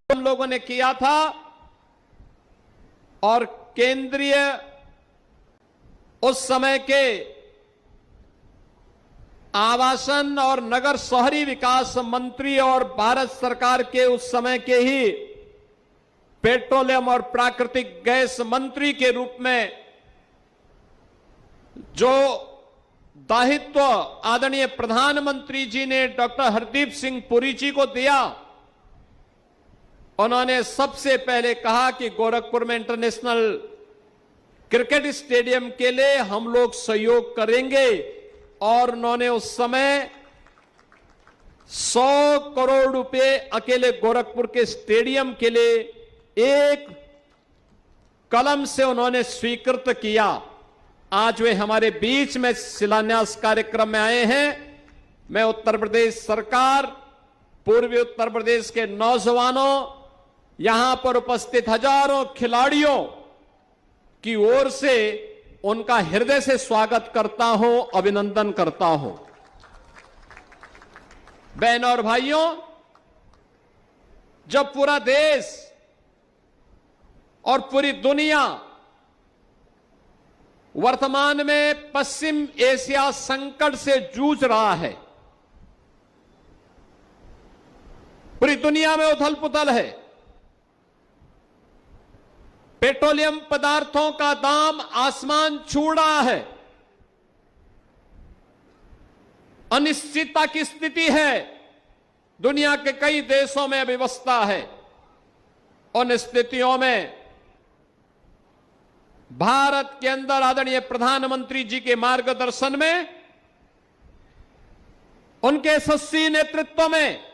हम लोगों ने किया था और केंद्रीय उस समय के आवासन और नगर शहरी विकास मंत्री और भारत सरकार के उस समय के ही पेट्रोलियम और प्राकृतिक गैस मंत्री के रूप में जो दायित्व आदरणीय प्रधानमंत्री जी ने डॉक्टर हरदीप सिंह पुरी जी को दिया, उन्होंने सबसे पहले कहा कि गोरखपुर में इंटरनेशनल क्रिकेट स्टेडियम के लिए हम लोग सहयोग करेंगे और उन्होंने उस समय 100 करोड़ रुपए अकेले गोरखपुर के स्टेडियम के लिए एक कलम से उन्होंने स्वीकृत किया। आज वे हमारे बीच में शिलान्यास कार्यक्रम में आए हैं। मैं उत्तर प्रदेश सरकार, पूर्वी उत्तर प्रदेश के नौजवानों, यहां पर उपस्थित हजारों खिलाड़ियों की ओर से उनका हृदय से स्वागत करता हूं, अभिनंदन करता हूं। बहनों और भाइयों, जब पूरा देश और पूरी दुनिया वर्तमान में पश्चिम एशिया संकट से जूझ रहा है, पूरी दुनिया में उथल पुथल है, पेट्रोलियम पदार्थों का दाम आसमान छू रहा है, अनिश्चितता की स्थिति है, दुनिया के कई देशों में अव्यवस्था है। उन स्थितियों में भारत के अंदर आदरणीय प्रधानमंत्री जी के मार्गदर्शन में, उनके यशस्वी नेतृत्व में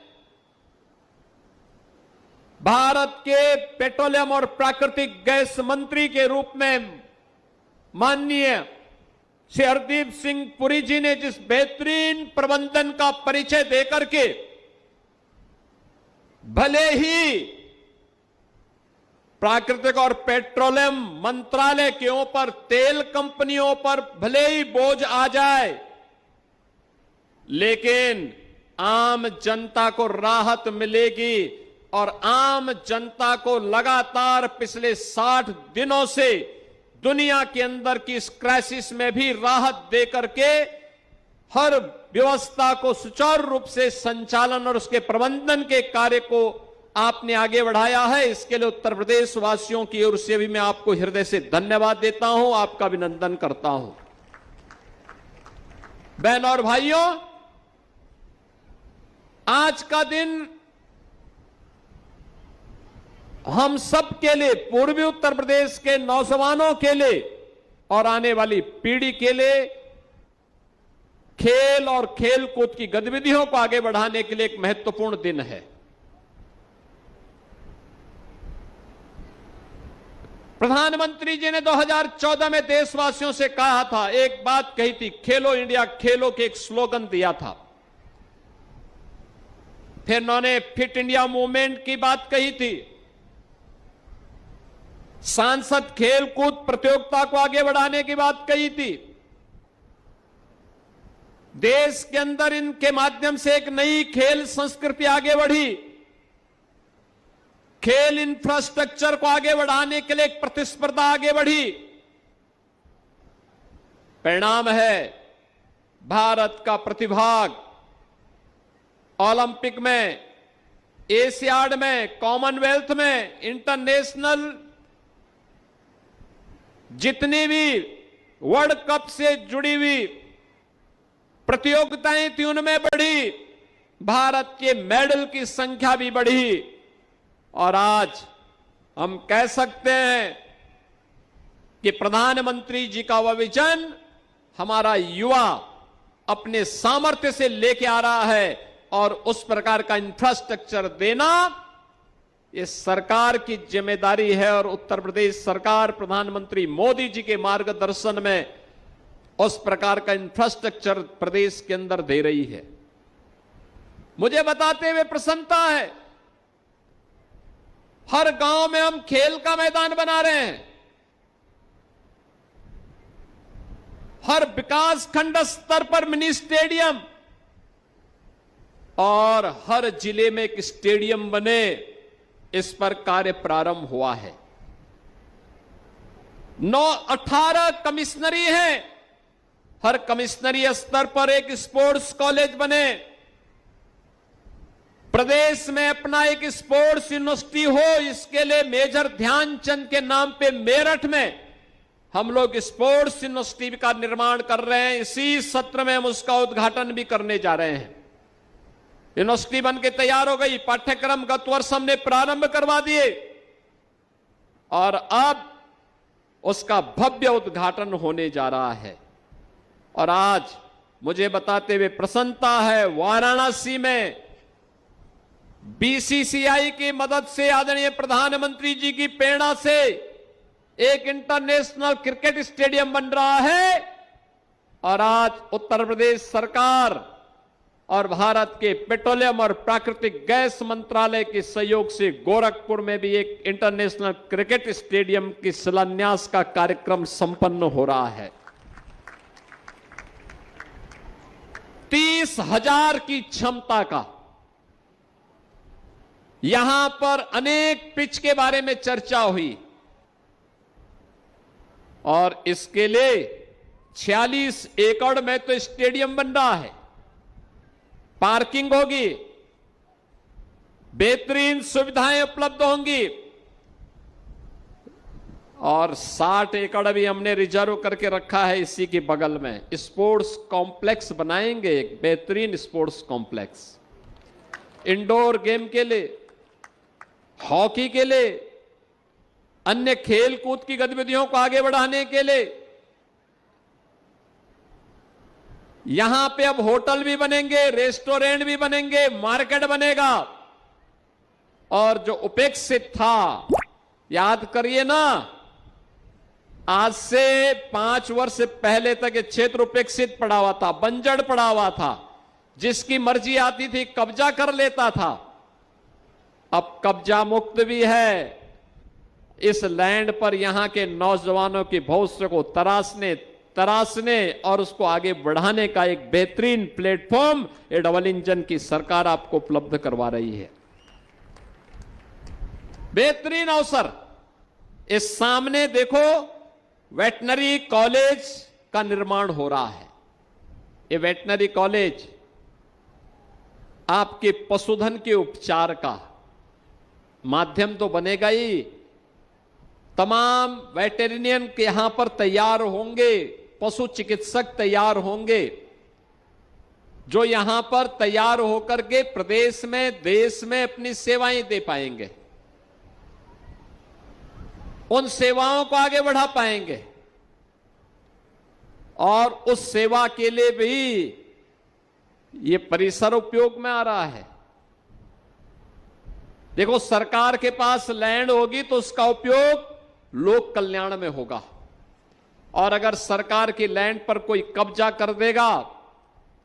भारत के पेट्रोलियम और प्राकृतिक गैस मंत्री के रूप में माननीय श्री हरदीप सिंह पुरी जी ने जिस बेहतरीन प्रबंधन का परिचय देकर के, भले ही प्राकृतिक और पेट्रोलियम मंत्रालय के ऊपर, तेल कंपनियों पर भले ही बोझ आ जाए, लेकिन आम जनता को राहत मिलेगी और आम जनता को लगातार पिछले 60 दिनों से दुनिया के अंदर की इस क्राइसिस में भी राहत देकर के हर व्यवस्था को सुचारू रूप से संचालन और उसके प्रबंधन के कार्य को आपने आगे बढ़ाया है। इसके लिए उत्तर प्रदेश वासियों की ओर से भी मैं आपको हृदय से धन्यवाद देता हूं, आपका अभिनंदन करता हूं। बहनों और भाइयों, आज का दिन हम सब के लिए, पूर्वी उत्तर प्रदेश के नौजवानों के लिए और आने वाली पीढ़ी के लिए खेल और खेल कूद की गतिविधियों को आगे बढ़ाने के लिए एक महत्वपूर्ण दिन है। प्रधानमंत्री जी ने 2014 में देशवासियों से कहा था, एक बात कही थी, खेलो इंडिया खेलो के एक स्लोगन दिया था। फिर उन्होंने फिट इंडिया मूवमेंट की बात कही थी, सांसद खेल कूद प्रतियोगिता को आगे बढ़ाने की बात कही थी, देश के अंदर इनके माध्यम से एक नई खेल संस्कृति आगे बढ़ी, खेल इंफ्रास्ट्रक्चर को आगे बढ़ाने के लिए एक प्रतिस्पर्धा आगे बढ़ी। परिणाम है भारत का प्रतिभाग ओलंपिक में, एशियाड में, कॉमनवेल्थ में, इंटरनेशनल जितनी भी वर्ल्ड कप से जुड़ी हुई प्रतियोगिताएं थी उनमें बढ़ी, भारत के मेडल की संख्या भी बढ़ी और आज हम कह सकते हैं कि प्रधानमंत्री जी का वह विजन हमारा युवा अपने सामर्थ्य से लेके आ रहा है और उस प्रकार का इंफ्रास्ट्रक्चर देना ये सरकार की जिम्मेदारी है और उत्तर प्रदेश सरकार प्रधानमंत्री मोदी जी के मार्गदर्शन में उस प्रकार का इंफ्रास्ट्रक्चर प्रदेश के अंदर दे रही है। मुझे बताते हुए प्रसन्नता है, हर गांव में हम खेल का मैदान बना रहे हैं, हर विकास खंड स्तर पर मिनी स्टेडियम और हर जिले में एक स्टेडियम बने इस पर कार्य प्रारंभ हुआ है। 18 कमिश्नरी है, हर कमिश्नरी स्तर पर एक स्पोर्ट्स कॉलेज बने, प्रदेश में अपना एक स्पोर्ट्स यूनिवर्सिटी हो। इसके लिए मेजर ध्यानचंद के नाम पे मेरठ में हम लोग स्पोर्ट्स यूनिवर्सिटी का निर्माण कर रहे हैं। इसी सत्र में हम उसका उद्घाटन भी करने जा रहे हैं। यूनिवर्सिटी बन के तैयार हो गई, पाठ्यक्रम गत वर्ष हमने प्रारंभ करवा दिए और अब उसका भव्य उद्घाटन होने जा रहा है। और आज मुझे बताते हुए प्रसन्नता है, वाराणसी में बीसीसीआई की मदद से, आदरणीय प्रधानमंत्री जी की प्रेरणा से एक इंटरनेशनल क्रिकेट स्टेडियम बन रहा है। और आज उत्तर प्रदेश सरकार और भारत के पेट्रोलियम और प्राकृतिक गैस मंत्रालय के सहयोग से गोरखपुर में भी एक इंटरनेशनल क्रिकेट स्टेडियम की शिलान्यास का कार्यक्रम संपन्न हो रहा है। 30,000 की क्षमता का। यहां पर अनेक पिच के बारे में चर्चा हुई और इसके लिए 46 एकड़ में तो स्टेडियम बन रहा है, पार्किंग होगी, बेहतरीन सुविधाएं उपलब्ध होंगी और 60 एकड़ भी हमने रिजर्व करके रखा है। इसी के बगल में स्पोर्ट्स कॉम्प्लेक्स बनाएंगे, एक बेहतरीन स्पोर्ट्स कॉम्प्लेक्स, इंडोर गेम के लिए, हॉकी के लिए, अन्य खेल कूद की गतिविधियों को आगे बढ़ाने के लिए। यहां पे अब होटल भी बनेंगे, रेस्टोरेंट भी बनेंगे, मार्केट बनेगा। और जो उपेक्षित था, याद करिए ना, आज से 5 वर्ष पहले तक ये क्षेत्र उपेक्षित पड़ा हुआ था, बंजर पड़ा हुआ था, जिसकी मर्जी आती थी कब्जा कर लेता था। अब कब्जा मुक्त भी है। इस लैंड पर यहां के नौजवानों के भविष्य को तराशने और उसको आगे बढ़ाने का एक बेहतरीन प्लेटफॉर्म ये डबल इंजन की सरकार आपको उपलब्ध करवा रही है। बेहतरीन अवसर। इस सामने देखो, वेटनरी कॉलेज का निर्माण हो रहा है। ये वेटनरी कॉलेज आपके पशुधन के उपचार का माध्यम तो बनेगा ही, तमाम वेटेरिनियन के यहां पर तैयार होंगे, पशु चिकित्सक तैयार होंगे, जो यहां पर तैयार होकर के प्रदेश में, देश में अपनी सेवाएं दे पाएंगे, उन सेवाओं को आगे बढ़ा पाएंगे। और उस सेवा के लिए भी ये परिसर उपयोग में आ रहा है। देखो, सरकार के पास लैंड होगी तो उसका उपयोग लोक कल्याण में होगा, और अगर सरकार की लैंड पर कोई कब्जा कर देगा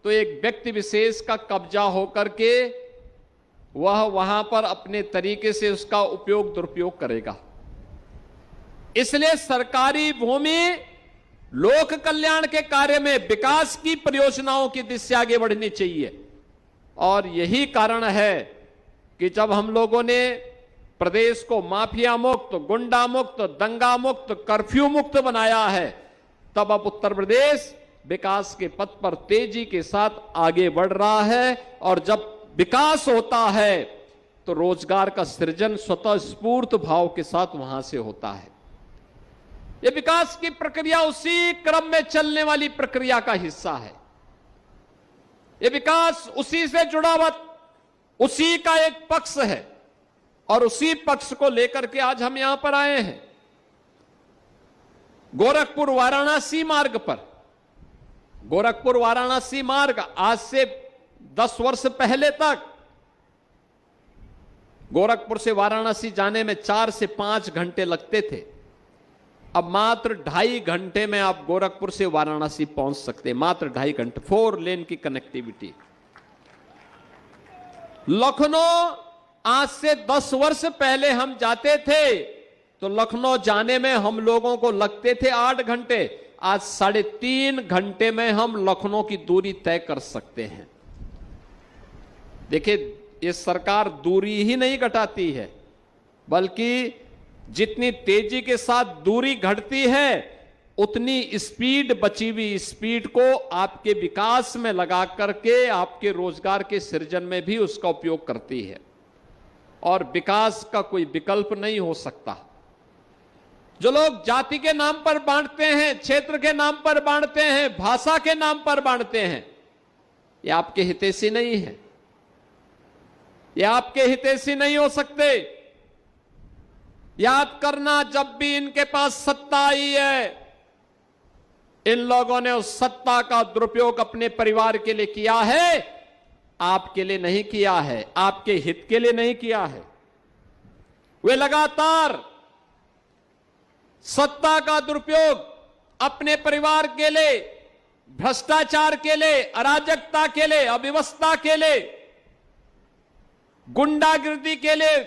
तो एक व्यक्ति विशेष का कब्जा होकर के वह वहां पर अपने तरीके से उसका उपयोग दुरुपयोग करेगा। इसलिए सरकारी भूमि लोक कल्याण के कार्य में, विकास की परियोजनाओं की दिशा से आगे बढ़नी चाहिए। और यही कारण है कि जब हम लोगों ने प्रदेश को माफिया मुक्त, गुंडा मुक्त, दंगा मुक्त, कर्फ्यू मुक्त बनाया है, तब अब उत्तर प्रदेश विकास के पथ पर तेजी के साथ आगे बढ़ रहा है। और जब विकास होता है तो रोजगार का सृजन स्वतः स्फूर्त भाव के साथ वहां से होता है। यह विकास की प्रक्रिया उसी क्रम में चलने वाली प्रक्रिया का हिस्सा है। यह विकास उसी से जुड़ा हुआ, उसी का एक पक्ष है, और उसी पक्ष को लेकर के आज हम यहां पर आए हैं। गोरखपुर वाराणसी मार्ग पर, गोरखपुर वाराणसी मार्ग आज से 10 वर्ष पहले तक गोरखपुर से वाराणसी जाने में 4 से 5 घंटे लगते थे। अब मात्र 2.5 घंटे में आप गोरखपुर से वाराणसी पहुंच सकते हैं, मात्र 2.5 घंटे, 4 लेन की कनेक्टिविटी। लखनऊ आज से 10 वर्ष पहले हम जाते थे तो लखनऊ जाने में हम लोगों को लगते थे 8 घंटे, आज 3.5 घंटे में हम लखनऊ की दूरी तय कर सकते हैं। देखिए, ये सरकार दूरी ही नहीं घटाती है, बल्कि जितनी तेजी के साथ दूरी घटती है उतनी स्पीड, बची हुई स्पीड को आपके विकास में लगा करके आपके रोजगार के सृजन में भी उसका उपयोग करती है। और विकास का कोई विकल्प नहीं हो सकता। जो लोग जाति के नाम पर बांटते हैं, क्षेत्र के नाम पर बांटते हैं, भाषा के नाम पर बांटते हैं, ये आपके हितैषी नहीं है, ये आपके हितैषी नहीं हो सकते। याद करना, जब भी इनके पास सत्ता आई है, इन लोगों ने उस सत्ता का दुरुपयोग अपने परिवार के लिए किया है, आपके लिए नहीं किया है, आपके हित के लिए नहीं किया है। वे लगातार सत्ता का दुरुपयोग अपने परिवार के लिए, भ्रष्टाचार के लिए, अराजकता के लिए, अव्यवस्था के लिए, गुंडागिर्दी के लिए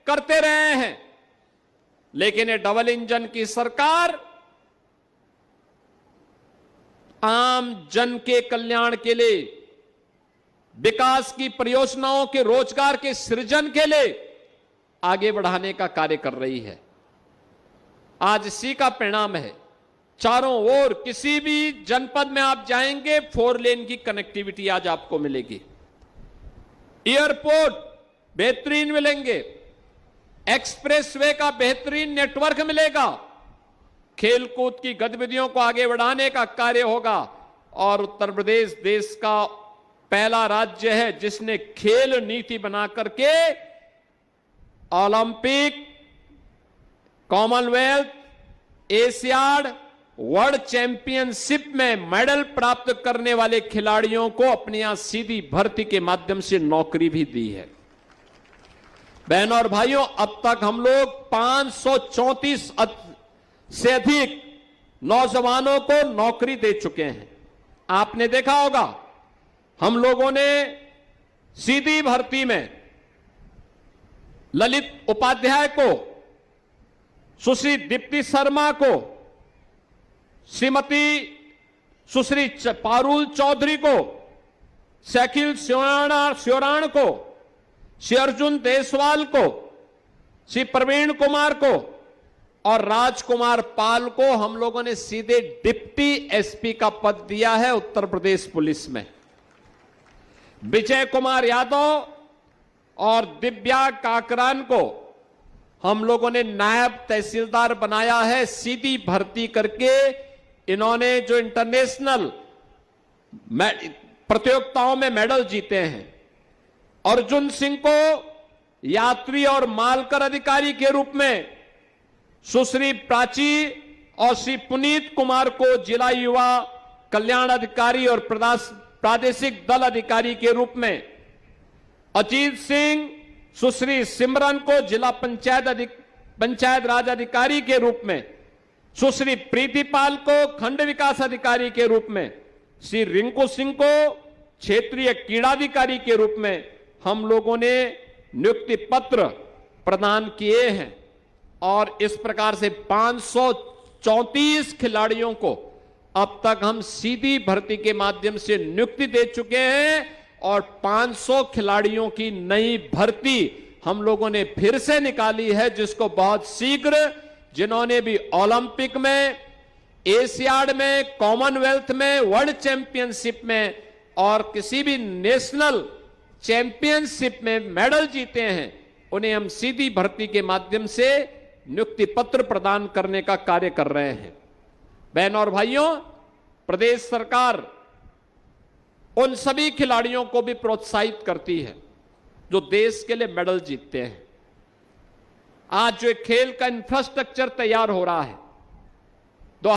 करते रहे हैं। लेकिन ये डबल इंजन की सरकार आम जन के कल्याण के लिए, विकास की परियोजनाओं के, रोजगार के सृजन के लिए आगे बढ़ाने का कार्य कर रही है। आज इसी का परिणाम है। चारों ओर किसी भी जनपद में आप जाएंगे, 4 लेन की कनेक्टिविटी आज आपको मिलेगी। एयरपोर्ट बेहतरीन मिलेंगे, एक्सप्रेसवे का बेहतरीन नेटवर्क मिलेगा, खेलकूद की गतिविधियों को आगे बढ़ाने का कार्य होगा। और उत्तर प्रदेश देश का पहला राज्य है जिसने खेल नीति बना करके Olympic, Commonwealth, Asiad, world championship में मेडल प्राप्त करने वाले खिलाड़ियों को अपनी यहां सीधी भर्ती के माध्यम से नौकरी भी दी है। बहनों और भाइयों, अब तक हम लोग 534 से अधिक नौजवानों को नौकरी दे चुके हैं। आपने देखा होगा, हम लोगों ने सीधी भर्ती में ललित उपाध्याय को, सुश्री दीप्ति शर्मा को, श्रीमती सुश्री पारुल चौधरी को, शकील श्योराण को, श्री अर्जुन देसवाल को, श्री प्रवीण कुमार को और राजकुमार पाल को हम लोगों ने सीधे डिप्टी एसपी का पद दिया है उत्तर प्रदेश पुलिस में। विजय कुमार यादव और दिव्या काकरान को हम लोगों ने नायब तहसीलदार बनाया है, सीधी भर्ती करके। इन्होंने जो इंटरनेशनल प्रतियोगिताओं में मेडल जीते हैं। अर्जुन सिंह को यात्री और मालकर अधिकारी के रूप में, सुश्री प्राची और श्री पुनीत कुमार को जिला युवा कल्याण अधिकारी और प्रादेशिक दल अधिकारी के रूप में, अजीत सिंह, सुश्री सिमरन को जिला पंचायत राज अधिकारी के रूप में, सुश्री प्रीतिपाल को खंड विकास अधिकारी के रूप में, श्री रिंकू सिंह को क्षेत्रीय क्रीड़ाधिकारी के रूप में हम लोगों ने नियुक्ति पत्र प्रदान किए हैं। और इस प्रकार से 534 खिलाड़ियों को अब तक हम सीधी भर्ती के माध्यम से नियुक्ति दे चुके हैं और 500 खिलाड़ियों की नई भर्ती हम लोगों ने फिर से निकाली है, जिसको बहुत शीघ्र, जिन्होंने भी ओलंपिक में, एशियाड में, कॉमनवेल्थ में, वर्ल्ड चैंपियनशिप में और किसी भी नेशनल चैंपियनशिप में मेडल जीते हैं, उन्हें हम सीधी भर्ती के माध्यम से नियुक्ति पत्र प्रदान करने का कार्य कर रहे हैं। बहनों और भाइयों, प्रदेश सरकार उन सभी खिलाड़ियों को भी प्रोत्साहित करती है जो देश के लिए मेडल जीतते हैं। आज जो खेल का इंफ्रास्ट्रक्चर तैयार हो रहा है,